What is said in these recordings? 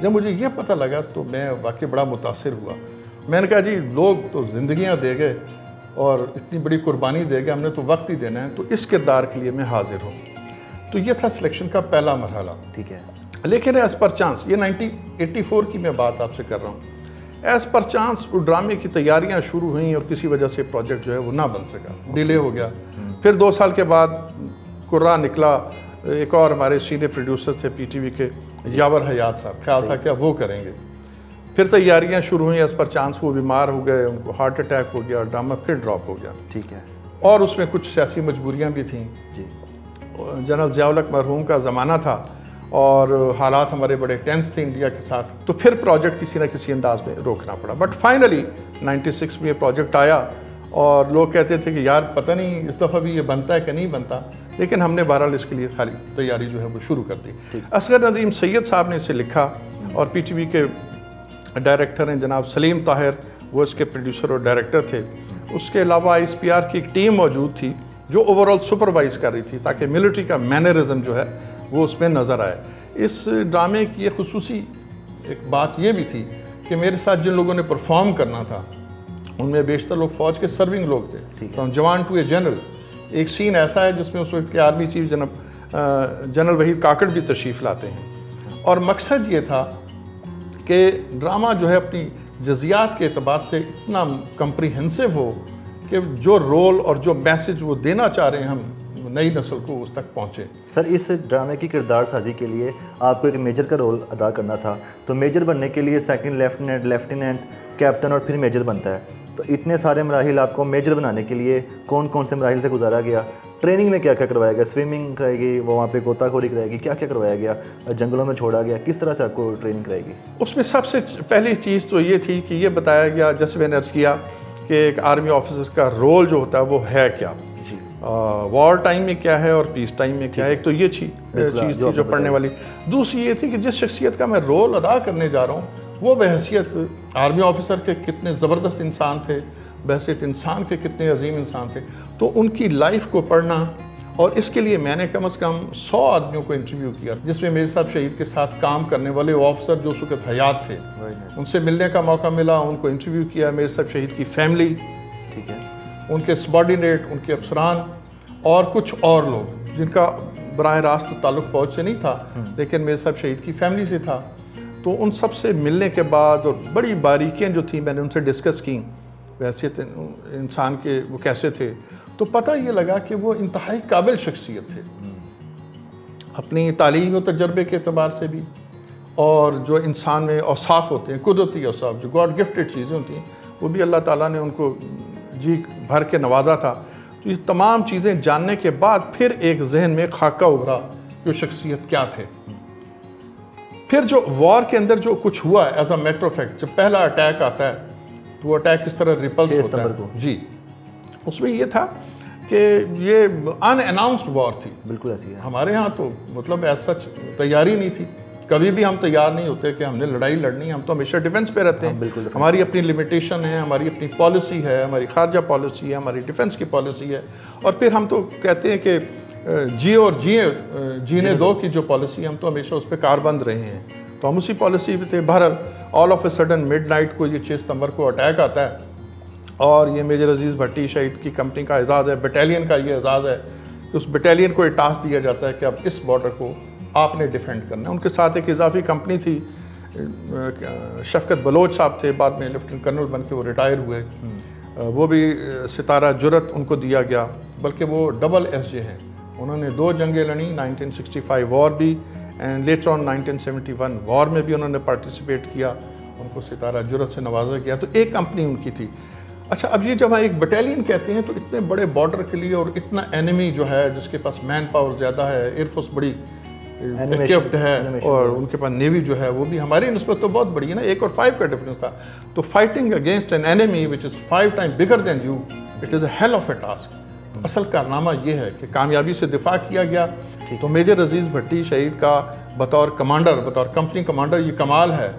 جب مجھے یہ پتہ لگا تو میں واقعی بڑا متاثر ہوا. میں نے کہا جی لوگ تو زندگیاں دے گئے اور اتنی بڑی قربانی دے گئے, ہم نے تو وقت ہی دینا ہے, تو اس کردار کے لیے میں حاضر ہوں. تو یہ تھا سلیکشن کا پہلا مرحلہ. ٹھیک ہے. لیکن ایز پر چانس, یہ 1984 کی میں بات آپ سے کر رہا ہوں, ایز پر چانس وہ ڈرامے کی تیاریاں شروع ہوئیں اور کسی وجہ سے پروجیکٹ جو ہے وہ نہ بن سکا, ڈیلے ہو گیا. پھر 2 سال کے بعد قرہ نکلا, ایک اور ہمارے سینئر پروڈیوسر تھے پی ٹی وی کے یاور حیات صاحب, خیال تھا کہ وہ کریں گے. پھر تیاریاں شروع ہوئیں, ایز پر چانس وہ بیمار ہو گئے, ان کو ہارٹ اٹیک ہو گیا, ڈرامہ پھر ڈراپ ہو گیا. ٹھیک ہے. اور اس میں کچھ سیاسی مجبوریاں بھی تھیں. جی. جنرل ضیاء الحق مرحوم کا زمانہ تھا اور حالات ہمارے بڑے ٹینس تھے انڈیا کے ساتھ, تو پھر پروجیکٹ کسی نہ کسی انداز میں روکنا پڑا. بٹ فائنلی 96 میں یہ پروجیکٹ آیا اور لوگ کہتے تھے کہ یار پتہ نہیں اس دفعہ بھی یہ بنتا ہے کہ نہیں بنتا, لیکن ہم نے بہرحال اس کے لیے خالی تیاری جو ہے وہ شروع کر دی. اصغر ندیم سید صاحب نے اسے لکھا اور پی ٹی وی کے ڈائریکٹر ہیں جناب سلیم طاہر, وہ اس کے پروڈیوسر اور ڈائریکٹر تھے. اس کے علاوہ آئی ایس پی آر کی ایک ٹیم موجود تھی جو اوورآل سپروائز کر رہی تھی تاکہ ملٹری کا مینرزم جو ہے وہ اس میں نظر آئے. اس ڈرامے کی ایک خصوصی ایک بات یہ بھی تھی کہ میرے ساتھ جن لوگوں نے پرفارم کرنا تھا ان میں بیشتر لوگ فوج کے سرونگ لوگ تھے, فرام جوان ٹو اے جنرل. ایک سین ایسا ہے جس میں اس وقت کے army chief general Waheed Kakar بھی تشریف لاتے ہیں, اور مقصد یہ تھا کہ ڈرامہ جو ہے اپنی جزیات کے اعتبار سے اتنا کمپریہنسو ہو کہ جو رول اور جو میسج وہ دینا چاہ رہے ہیں ہم نئی نسل کو اس تک پہنچے. سر اس ڈرامے کی کردار سازی کے لیے آپ کو ایک میجر کا رول ادا کرنا تھا, تو میجر بننے کے لیے سیکنڈ لیفٹیننٹ, کیپٹن اور پھر میجر بنتا ہے. تو اتنے سارے مراحل آپ کو میجر بنانے کے لیے کون کون سے مراحل سے گزارا گیا؟ ٹریننگ میں کیا کیا کروایا گیا؟ سوئمنگ کرائے گی, وہ وہاں پہ غوطہ خوری کرائے گی, کیا کیا کروایا گیا؟ جنگلوں میں چھوڑا گیا, کس طرح سے آپ کو ٹریننگ کرائے گی؟ اس میں سب سے پہلی چیز تو یہ تھی کہ یہ بتایا گیا, جیسے میں نے عرض کیا کہ ایک آرمی آفیسر کا رول جو ہوتا ہے وہ ہے کیا, وار ٹائم میں کیا ہے اور پیس ٹائم میں کیا ہے. ایک تو یہ چیز تھی جو پڑھنے والی. دوسری یہ تھی کہ جس شخصیت کا میں رول ادا کرنے جا رہا ہوں وہ بحیثیت آرمی آفیسر کے کتنے زبردست انسان تھے, بحیثیت انسان کے کتنے عظیم انسان تھے, تو ان کی لائف کو پڑھنا. اور اس کے لیے میں نے کم از کم 100 آدمیوں کو انٹرویو کیا, جس میں میرے صاحب شہید کے ساتھ کام کرنے والے آفیسر جو اس وقت حیات تھے ان سے ملنے کا موقع ملا, ان کو انٹرویو کیا. میرے صاحب شہید کی فیملی, ٹھیک ہے, ان کے سبارڈینیٹ, ان کے افسران اور کچھ اور لوگ جن کا براہ راست تعلق فوج سے نہیں تھا لیکن میرے صاحب شہید کی فیملی سے تھا. تو ان سب سے ملنے کے بعد اور بڑی باریکیاں جو تھیں میں نے ان سے ڈسکس کی, ویسے انسان کے وہ کیسے تھے, تو پتہ یہ لگا کہ وہ انتہائی قابل شخصیت تھے اپنی تعلیم و تجربے کے اعتبار سے بھی, اور جو انسان میں اوصاف ہوتے ہیں, قدرتی اوصاف جو گاڈ گفٹڈ چیزیں ہوتی ہیں, وہ بھی اللہ تعالیٰ نے ان کو جی بھر کے نوازا تھا. تو یہ تمام چیزیں جاننے کے بعد پھر ایک ذہن میں خاکہ ابھرا کہ وہ شخصیت کیا تھے. پھر جو وار کے اندر جو کچھ ہوا ہے as a matter of fact, جب پہلا اٹیک آتا ہے تو وہ اٹیک کس طرح ریپلس ہوتا ہے جی, اس میں یہ تھا کہ یہ ان اناؤنسڈ وار تھی. بالکل ایسی ہے. ہمارے ہاں تو مطلب ایز سچ تیاری نہیں تھی, کبھی بھی ہم تیار نہیں ہوتے کہ ہم نے لڑائی لڑنی, ہم تو ہمیشہ ڈیفنس پہ رہتے ہیں. ہماری اپنی لمیٹیشن ہے, ہماری اپنی پالیسی ہے, ہماری خارجہ پالیسی ہے, ہماری ڈیفنس کی پالیسی ہے, اور پھر ہم تو کہتے ہیں کہ جیو اور جینے دو کی جو پالیسی ہے ہم تو ہمیشہ اس پہ کاربند رہے ہیں. تو ہم اسی پالیسی پہ تھے. بہرحال all of a sudden mid night کو یہ 6 ستمبر کو اٹیک آتا ہے, اور یہ میجر عزیز بھٹی شہید کی کمپنی کا اعزاز ہے, بٹالین کا یہ اعزاز ہے کہ اس بٹالین کو یہ ٹاسک دیا جاتا ہے کہ اب اس بارڈر کو آپ نے ڈیفینڈ کرنا ہے. ان کے ساتھ ایک اضافی کمپنی تھی, شفقت بلوچ صاحب تھے, بعد میں لیفٹنٹ کرنل بن کے وہ ریٹائر ہوئے, وہ بھی ستارہ جرت ان کو دیا گیا, بلکہ وہ ڈبل ایس جے ہیں. انہوں نے 2 جنگیں لڑیں, 1965 وار بھی اینڈ لیٹر آن 1971 وار میں بھی انہوں نے پارٹیسپیٹ کیا, ان کو ستارہ جرت سے نوازا گیا. تو ایک کمپنی ان کی تھی. اچھا, اب یہ جب ایک بٹالین کہتے ہیں تو اتنے بڑے بارڈر کے لیے اور اتنا اینیمی جو ہے جس کے پاس مین پاور زیادہ ہے, ایئر فورس بڑی ایکیپڈ ہے, اور ان کے پاس نیوی جو ہے وہ بھی ہماری نسبت تو بہت بڑی ہے نا, 1 اور 5 کا ڈفرینس تھا. تو fighting against an enemy which is 5 times bigger than you, it is a hell of a task. اصل کارنامہ یہ ہے کہ کامیابی سے دفاع کیا گیا. تو میجر عزیز بھٹی شہید کا بطور کمانڈر, بطور کمپنی کمانڈر یہ کمال ہے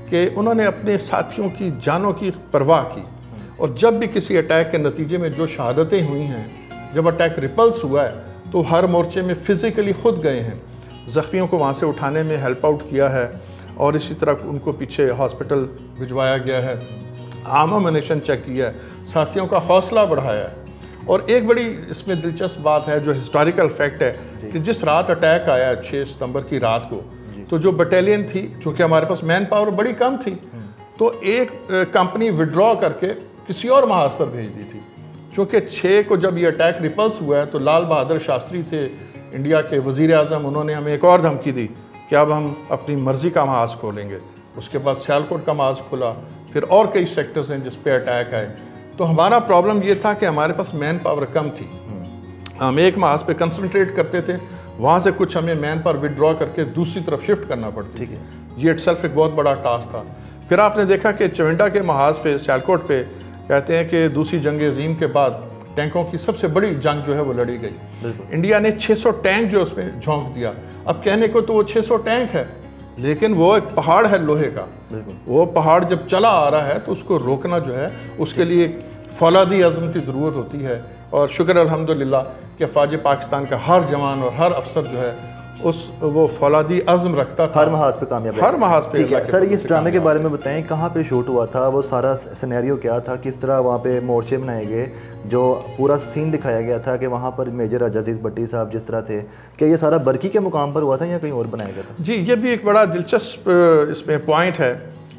کہ انہوں نے اپنے ساتھیوں کی جانوں کی پرواہ کی, اور جب بھی کسی اٹیک کے نتیجے میں جو شہادتیں ہوئی ہیں, جب اٹیک ریپلس ہوا ہے تو ہر مورچے میں فزیکلی خود گئے ہیں, زخمیوں کو وہاں سے اٹھانے میں ہیلپ آؤٹ کیا ہے, اور اسی طرح ان کو پیچھے ہاسپٹل بھجوایا گیا ہے، عام امونیشن چیک کیا ہے، ساتھیوں کا حوصلہ بڑھایا ہے۔ اور ایک بڑی اس میں دلچسپ بات ہے جو ہسٹوریکل فیکٹ ہے کہ جس رات اٹیک آیا 6 ستمبر کی رات کو، تو جو بٹالین تھی، چونکہ ہمارے پاس مین پاور بڑی کم تھی، تو ایک کمپنی وڈرا کر کے کسی اور محاذ پر بھیج دی تھی۔ چونکہ 6 کو جب یہ اٹیک ریپلس ہوا ہے تو لال بہادر شاستری تھے انڈیا کے وزیر اعظم، انہوں نے ہمیں ایک اور دھمکی دی کہ اب ہم اپنی مرضی کا محاذ کھولیں گے۔ اس کے بعد سیالکوٹ کا محاذ کھولا، پھر اور کئی سیکٹرز ہیں جس پہ اٹیک آئے۔ تو ہمارا پرابلم یہ تھا کہ ہمارے پاس مین پاور کم تھی، ہم ایک محاذ پہ کنسنٹریٹ کرتے تھے، وہاں سے کچھ ہمیں مین پاور وڈرا کر کے دوسری طرف شفٹ کرنا پڑتی تھی۔ یہ اٹ سیلف ایک بہت بڑا ٹاسک تھا۔ پھر آپ نے دیکھا کہ چونڈا کے محاذ پہ، سیالکوٹ پہ، کہتے ہیں کہ دوسری جنگ عظیم کے بعد ٹینکوں کی سب سے بڑی جنگ جو ہے وہ لڑی گئی۔ انڈیا نے 600 ٹینک جو اس میں جھونک دیا۔ اب کہنے کو تو وہ 600 ٹینک ہے، لیکن وہ ایک پہاڑ ہے لوہے کا، وہ پہاڑ جب چلا آ رہا ہے تو اس کو روکنا جو ہے اس کے لیے فولادی عزم کی ضرورت ہوتی ہے۔ اور شکر الحمدللہ کہ فوج پاکستان کا ہر جوان اور ہر افسر جو ہے وہ فولادی عزم رکھتا تھا، ہر محاذ پہ کامیاب ہے، ہر محاذ پہ۔ سر اس ڈرامے کے بارے میں بتائیں، کہاں پہ شوٹ ہوا تھا، وہ سارا سینیریو کیا تھا، کس طرح وہاں پہ مورچے بنائے گئے، جو پورا سین دکھایا گیا تھا کہ وہاں پر میجر راجہ عزیز بھٹی صاحب جس طرح تھے، کیا یہ سارا برکی کے مقام پر ہوا تھا یا کہیں اور بنایا گیا تھا؟ جی، یہ بھی ایک بڑا دلچسپ اس میں پوائنٹ ہے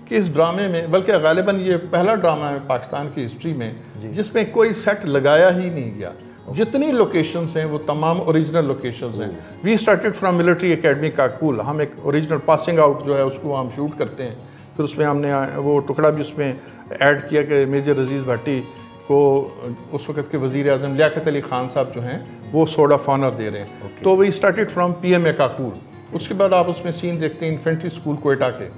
کہ اس ڈرامے میں، بلکہ غالباً یہ پہلا ڈرامہ ہے پاکستان کی ہسٹری میں جس میں کوئی سیٹ لگایا ہی نہیں گیا۔ جتنی لوکیشنز ہیں وہ تمام اوریجنل لوکیشنز ہیں۔ We started from military academy Kakul, ہم ایک اوریجنل پاسنگ آؤٹ جو ہے اس کو ہم شوٹ کرتے ہیں، پھر اس میں ہم نے وہ ٹکڑا بھی اس میں ایڈ کیا کہ میجر عزیز بھٹی کو اس وقت کے وزیر اعظم لیاقت علی خان صاحب جو ہیں وہ سوڈ آف آنر دے رہے ہیں۔ تو we started from P M A Kakul. اس کے بعد آپ اس میں سین دیکھتے ہیں انفینٹری اسکول کوئٹہ کے،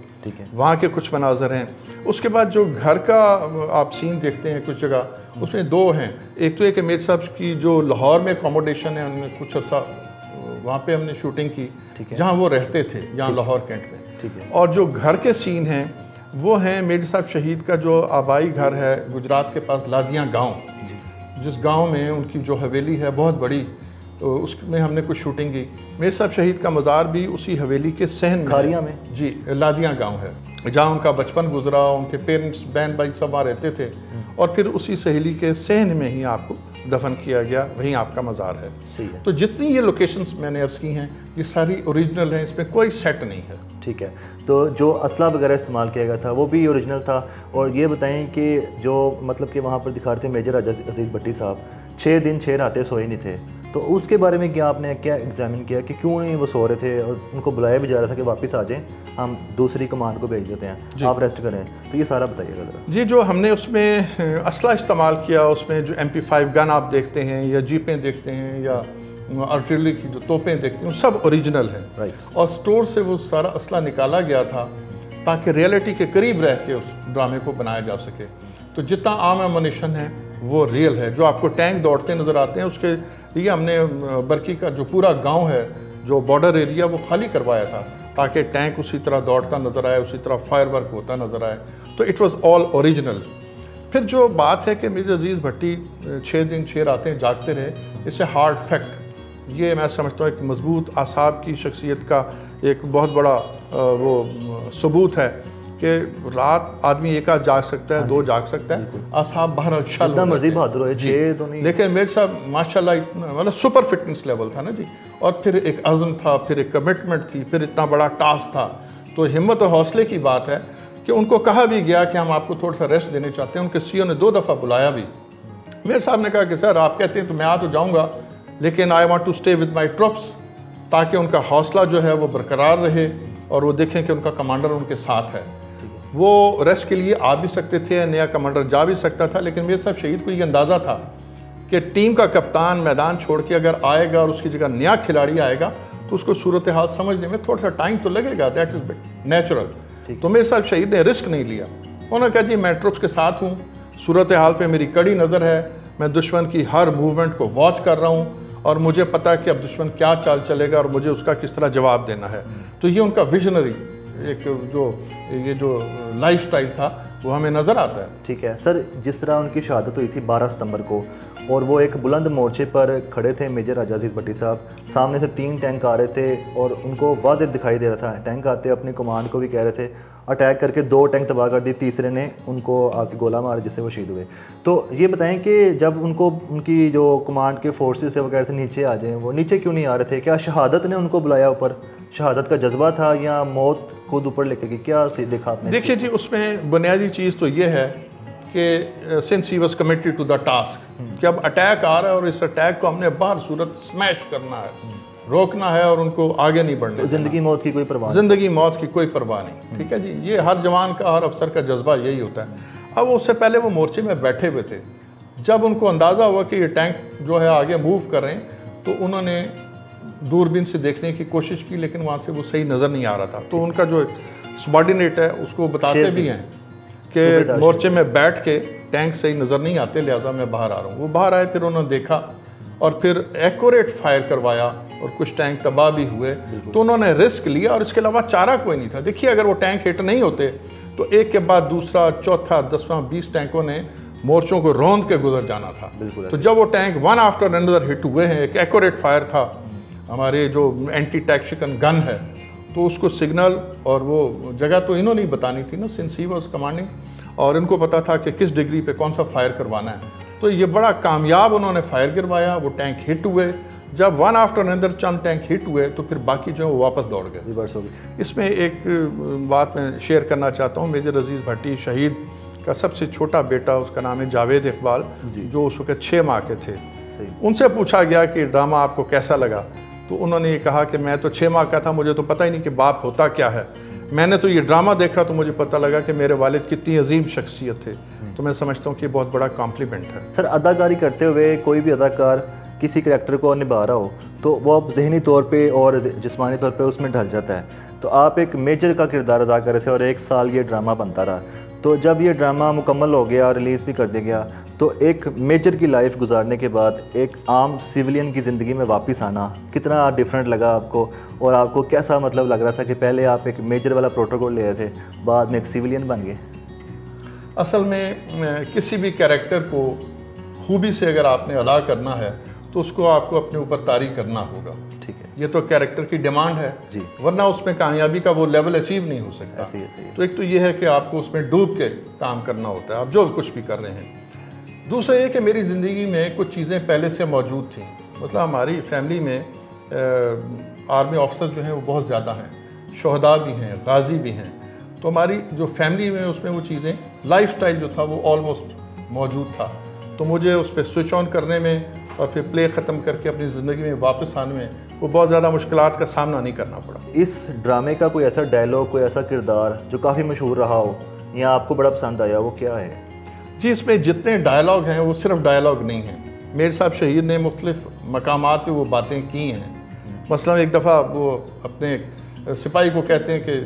وہاں کے کچھ مناظر ہیں۔ اس کے بعد جو گھر کا آپ سین دیکھتے ہیں کچھ جگہ، اس میں 2 ہیں۔ ایک تو یہ کہ میجر صاحب کی جو لاہور میں اکوموڈیشن ہے، ان میں کچھ عرصہ وہاں پہ ہم نے شوٹنگ کی جہاں وہ رہتے تھے، یہاں لاہور کینٹ میں۔ اور جو گھر کے سین ہیں وہ ہیں میجر صاحب شہید کا جو آبائی گھر ہے گجرات کے پاس لادیاں گاؤں، جس گاؤں میں ان کی جو حویلی ہے بہت بڑی، اس میں ہم نے کچھ شوٹنگ کی۔ میجر صاحب شہید کا مزار بھی اسی حویلی کے صحن میں، جی لادیاں گاؤں ہے، جہاں ان کا بچپن گزرا، ان کے پیرنٹس بہن بھائی سب وہاں رہتے تھے، اور پھر اسی سہیلی کے صحن میں ہی آپ کو دفن کیا گیا، وہیں آپ کا مزار ہے۔ تو جتنی یہ لوکیشنز میں نے عرض کی ہیں یہ ساری اوریجنل ہیں، اس میں کوئی سیٹ نہیں ہے۔ ٹھیک ہے، تو جو اسلحہ وغیرہ استعمال کیا گیا تھا وہ بھی اوریجنل تھا؟ اور یہ بتائیں کہ جو مطلب کہ وہاں پر دکھاتے ہیں میجر راجہ عزیز بھٹی صاحب 6 دن 6 راتیں سوئے نہیں تھے، تو اس کے بارے میں کیا آپ نے کیا ایگزامن کیا کہ کیوں نہیں وہ سو رہے تھے، اور ان کو بلایا بھی جا رہا تھا کہ واپس آ جائیں، ہم دوسری کمانڈ کو بھیج دیتے ہیں، آپ ریسٹ کریں، تو یہ سارا بتائیے گا ذرا۔ جی، جو ہم نے اس میں اسلحہ استعمال کیا، اس میں جو MP5 گن آپ دیکھتے ہیں یا جیپیں دیکھتے ہیں یا آرٹلری کی جو توپیں دیکھتے ہیں، وہ سب اوریجنل ہیں، اور سٹور سے وہ سارا اسلحہ نکالا گیا تھا تاکہ ریئلٹی کے قریب رہ کے اس ڈرامے کو بنایا جا سکے۔ تو جتنا عام ایمونیشن ہے وہ ریئل ہے۔ جو آپ کو ٹینک دوڑتے نظر آتے ہیں، اس کے لیے ہم نے برکی کا جو پورا گاؤں ہے، جو بارڈر ایریا، وہ خالی کروایا تھا تاکہ ٹینک اسی طرح دوڑتا نظر آئے، اسی طرح فائر ورک ہوتا نظر آئے۔ تو اٹ واز آل اوریجنل۔ پھر جو بات ہے کہ میجر عزیز بھٹی 6 دن 6 راتیں جاگتے رہے، اس اے ہارڈ فیکٹ، یہ میں سمجھتا ہوں ایک مضبوط اعصاب کی شخصیت کا ایک بہت بڑا وہ ثبوت ہے کہ رات آدمی ایک آدھ جاگ سکتا ہے، 2 جاگ سکتا ہے، اعصاب بہرحال اتنا مزید بہادر ہوئے 6 تو نہیں، لیکن میرے صاحب ماشاءاللہ اتنا مطلب سپر فٹنس لیول تھا نا جی، اور پھر ایک عزم تھا، پھر ایک کمٹمنٹ تھی، پھر اتنا بڑا ٹاسک تھا۔ تو ہمت اور حوصلے کی بات ہے کہ ان کو کہا بھی گیا کہ ہم آپ کو تھوڑا سا ریسٹ دینے چاہتے ہیں، ان کے CEO نے 2 دفعہ بلایا بھی۔ میرے صاحب نے کہا کہ سر آپ کہتے ہیں تو میں آ تو جاؤں گا، لیکن I want to stay with my troops, تاکہ ان کا حوصلہ جو ہے وہ برقرار رہے اور وہ دیکھیں کہ ان کا کمانڈر ان کے ساتھ ہے۔ وہ ریسٹ کے لیے آ بھی سکتے تھے، نیا کمانڈر جا بھی سکتا تھا، لیکن میرے صاحب شہید کو یہ اندازہ تھا کہ ٹیم کا کپتان میدان چھوڑ کے اگر آئے گا اور اس کی جگہ نیا کھلاڑی آئے گا تو اس کو صورتحال سمجھنے میں تھوڑا سا ٹائم تو لگے گا، دیٹ از نیچرل۔ تو میرے صاحب شہید نے رسک نہیں لیا، انہوں نے کہا جی میں ٹروپس کے ساتھ ہوں، صورتحال پہ میری کڑی نظر ہے، میں دشمن کی ہر موومنٹ کو واچ کر رہا ہوں، اور مجھے پتا ہے کہ اب دشمن کیا چال چلے گا اور مجھے اس کا کس طرح جواب دینا ہے۔ تو یہ ان کا ویژنری ایک جو یہ جو لائف سٹائل تھا وہ ہمیں نظر آتا ہے. ٹھیک ہے سر، جس طرح ان کی شہادت ہوئی تھی 12 ستمبر کو، اور وہ ایک بلند مورچے پر کھڑے تھے میجر راجہ عزیز بھٹی صاحب، سامنے سے 3 ٹینک آ رہے تھے اور ان کو واضح دکھائی دے رہا تھا. ٹینک آتے اپنی کمانڈ کو بھی کہہ رہے تھے، اٹیک کر کے 2 ٹینک تباہ کر دی، تیسرے نے ان کو آ کے گولہ مارا جس سے وہ شہید ہوئے. تو یہ بتائیں کہ جب ان کو ان کی جو کمانڈ کے فورسز سے وہ کہہ رہے تھے نیچے آ جائیں، وہ نیچے کیوں نہیں آ رہے تھے؟ کیا شہادت نے ان کو بلایا اوپر؟ شہادت کا جذبہ تھا یا موت خود اوپر لے کے گئی؟ کیا دیکھا آپ نے؟ دیکھیے جی، اس میں بنیادی چیز تو یہ ہے کہ since he was committed to the task کہ اب اٹیک آ رہا ہے اور اس اٹیک کو ہم نے بہر صورت سمیش کرنا ہے، روکنا ہے اور ان کو آگے نہیں بڑھنے دینا. زندگی موت کی کوئی پرواہ؟ زندگی موت کی کوئی پرواہ نہیں. ٹھیک ہے جی، یہ ہر جوان کا، ہر افسر کا جذبہ یہی ہوتا ہے. اب اس سے پہلے وہ مورچے میں بیٹھے ہوئے تھے. جب ان کو اندازہ ہوا کہ یہ ٹینک جو ہے آگے موو کر رہے ہیں تو انہوں نے دوربین سے دیکھنے کی کوشش کی، لیکن وہاں سے وہ صحیح نظر نہیں آ رہا تھا. تو ان کا جو سبارڈینیٹ ہے اس کو بتاتے بھی ہیں کہ مورچے میں بیٹھ کے ٹینک صحیح نظر نہیں آتے، لہٰذا میں باہر آ رہا ہوں. وہ باہر آئے، پھر انہوں نے دیکھا اور پھر ایکوریٹ فائر کروایا اور کچھ ٹینک تباہ بھی ہوئے. تو انہوں نے رسک لیا اور اس کے علاوہ چارہ کوئی نہیں تھا. دیکھیے اگر وہ ٹینک ہٹ نہیں ہوتے تو ایک کے بعد دوسرا، چوتھا، 10واں، 20 ٹینکوں نے مورچوں کو روند کے گزر جانا تھا. تو جب وہ ٹینک ون آفٹر انڈر ہٹ ہوئے ہیں، ایک ایکوریٹ فائر تھا، ہمارے جو اینٹی ٹیکشکن گن ہے، تو اس کو سگنل اور وہ جگہ تو انہوں نے بتانی تھی نا، سنس ہی واز کمانڈنگ، اور ان کو پتا تھا کہ کس ڈگری پہ کون سا فائر کروانا ہے. تو یہ بڑا کامیاب انہوں نے فائر کروایا. وہ ٹینک ہٹ ہوئے. جب ون آفٹر انڈر چند ٹینک ہٹ ہوئے تو پھر باقی جو ہے وہ واپس دوڑ گئے، ریورس ہو گئے. اس میں ایک بات میں شیئر کرنا چاہتا ہوں. میجر عزیز بھٹی شہید کا سب سے چھوٹا بیٹا، اس کا نام ہے جاوید اقبال، جو اس وقت 6 ماہ کے تھے. ان سے پوچھا گیا کہ ڈرامہ آپ کو کیسا لگا، تو انہوں نے یہ کہا کہ میں تو 6 ماہ کا تھا، مجھے تو پتہ ہی نہیں کہ باپ ہوتا کیا ہے. میں نے تو یہ ڈرامہ دیکھا تو مجھے پتہ لگا کہ میرے والد کتنی عظیم شخصیت تھے. تو میں سمجھتا ہوں کہ یہ بہت بڑا کمپلیمنٹ ہے. سر، اداکاری کرتے ہوئے کوئی بھی اداکار کسی کریکٹر کو نبھا رہا ہو تو وہ اب ذہنی طور پہ اور جسمانی طور پہ اس میں ڈھل جاتا ہے. تو آپ ایک میجر کا کردار ادا کر رہے تھے اور 1 سال یہ ڈرامہ بنتا رہا. تو جب یہ ڈرامہ مکمل ہو گیا، ریلیز بھی کر دیا گیا، تو ایک میجر کی لائف گزارنے کے بعد ایک عام سیولین کی زندگی میں واپس آنا کتنا ڈیفرنٹ لگا آپ کو؟ اور آپ کو کیسا مطلب لگ رہا تھا کہ پہلے آپ ایک میجر والا پروٹوکول لے رہے تھے، بعد میں ایک سیولین بن گئے؟ اصل میں کسی بھی کریکٹر کو خوبی سے اگر آپ نے ادا کرنا ہے تو اس کو آپ کو اپنے اوپر طاری کرنا ہوگا. ٹھیک ہے، یہ تو کریکٹر کی ڈیمانڈ ہے جی، ورنہ اس میں کامیابی کا وہ لیول اچیو نہیں ہو سکتا. تو ایک تو یہ ہے کہ آپ کو اس میں ڈوب کے کام کرنا ہوتا ہے، آپ جو کچھ بھی کر رہے ہیں. دوسرا یہ کہ میری زندگی میں کچھ چیزیں پہلے سے موجود تھیں. مطلب ہماری فیملی میں آرمی آفیسر جو ہیں وہ بہت زیادہ ہیں، شہداء بھی ہیں، غازی بھی ہیں. تو ہماری جو فیملی میں اس میں وہ چیزیں، لائف سٹائل جو تھا وہ آلموسٹ موجود تھا. تو مجھے اس پہ سوئچ آن کرنے میں اور پھر پلے ختم کر کے اپنی زندگی میں واپس آنے میں وہ بہت زیادہ مشکلات کا سامنا نہیں کرنا پڑا. اس ڈرامے کا کوئی ایسا ڈائلاگ، کوئی ایسا کردار جو کافی مشہور رہا ہو یا آپ کو بڑا پسند آیا، وہ کیا ہے؟ جی، اس میں جتنے ڈائلاگ ہیں وہ صرف ڈائلاگ نہیں ہیں. میر صاحب شہید نے مختلف مقامات پہ وہ باتیں کی ہیں. مثلا ایک دفعہ وہ اپنے سپاہی کو کہتے ہیں کہ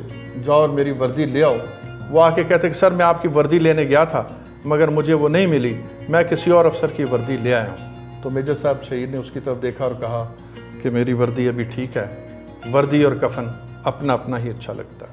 جاؤ اور میری وردی لے آؤ. وہ آ کے کہتے ہیں کہ سر میں آپ کی وردی لینے گیا تھا مگر مجھے وہ نہیں ملی، میں کسی اور افسر کی وردی لے آیا ہوں. تو میجر صاحب شہید نے اس کی طرف دیکھا اور کہا کہ میری وردی ابھی ٹھیک ہے، وردی اور کفن اپنا اپنا ہی اچھا لگتا ہے.